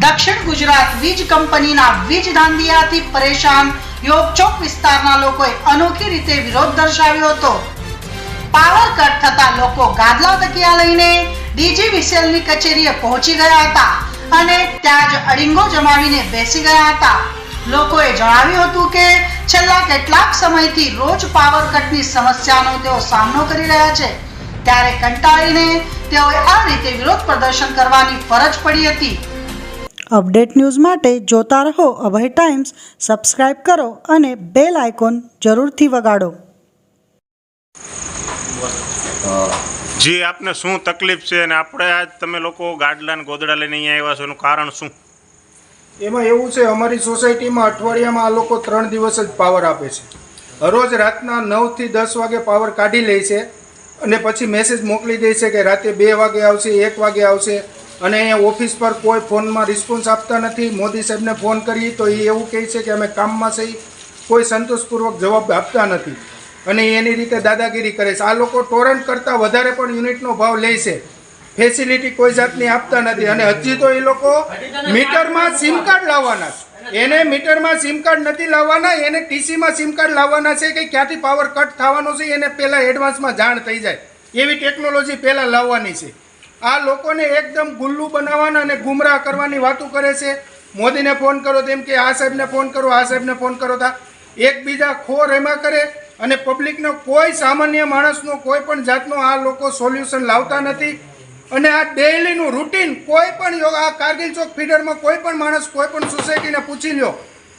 દક્ષિણ ગુજરાત વીજ કંપનીના વીજ ધાંધિયાથી પરેશાન યોગચોક વિસ્તારના લોકોએ અનોખી રીતે વિરોધ દર્શાવ્યો હતો। પાવર કટ થતા લોકો ગાદલા તકિયા લઈને ડીજીવીસીએલની કચેરીએ પહોંચી ગયા હતા અને ત્યાં જ અડીંગો જમાવીને બેસી ગયા હતા। લોકોએ જણાવ્યું હતું કે છેલ્લા કેટલાક સમયથી રોજ પાવર કટની સમસ્યાનો તેઓ સામનો કરી રહ્યા છે, ત્યારે કંટાળીને તેઓએ આ રીતે વિરોધ પ્રદર્શન કરવાની ફરજ પડી હતી। અપડેટ ન્યૂઝ માટે જોતા રહો અભય ટાઈમ્સ, સબસ્ક્રાઇબ કરો અને બેલ આઇકોન જરૂરથી વગાડો। જી, આપને શું તકલીફ છે અને આપણે આજ તમે લોકો ગાડલા ને ગોદડા લઈને અહીંયા આવ્યા છો એનું કારણ શું? એમાં એવું છે, અમારી સોસાયટીમાં અઠવાડિયામાં આ લોકો 3 દિવસ જ પાવર આપે છે। રોજ રાતના 9 થી 10 વાગે પાવર કાઢી લે છે અને પછી મેસેજ મોકલી દે છે કે રાતે 2 વાગે આવશે, 1 વાગે આવશે। અને અહીંયા ઓફિસ પર કોઈ ફોનમાં રિસ્પોન્સ આપતા નથી। મોદી સાહેબને ફોન કરીએ તો એ એવું કહે છે કે અમે કામમાં છીએ, કોઈ સંતોષપૂર્વક જવાબ આપતા નથી અને એની રીતે દાદાગીરી કરે છે। આ લોકો ટોરન્ટ કરતાં વધારે પણ યુનિટનો ભાવ લે છે, ફેસિલિટી કોઈ જાતની આપતા નથી। અને હજી તો એ લોકો મીટરમાં સિમ કાર્ડ લાવવાના છે, એને મીટરમાં સિમ કાર્ડ નથી લાવવાના, એને ટીસીમાં સિમ કાર્ડ લાવવાના છે કે ક્યાંથી પાવર કટ થવાનો છે એને પહેલાં એડવાન્સમાં જાણ થઈ જાય એવી ટેકનોલોજી પહેલાં લાવવાની છે। આ લોકોને એકદમ ગુલ્લુ બનાવવાના અને ગુમરાહ કરવાની વાતો કરે છે। મોદીને ફોન કરો તેમ કે આ સાહેબને ફોન કરો, આ સાહેબને ફોન કરો, તા એકબીજા ખોર એમાં કરે અને પબ્લિકનો કોઈ સામાન્ય માણસનો કોઈ પણ જાતનો આ લોકો સોલ્યુશન લાવતા નથી। અને આ ડેઇલીનું રૂટીન કોઈ પણ આ કારગિલ ચોક ફીડરમાં કોઈ પણ માણસ કોઈ પણ સોસાયટીને પૂછી લ્યો,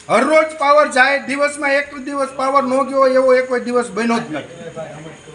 હરરોજ પાવર જાય, દિવસમાં એક દિવસ પાવર ન ગયો એવો એક દિવસ બન્યો જ નથી।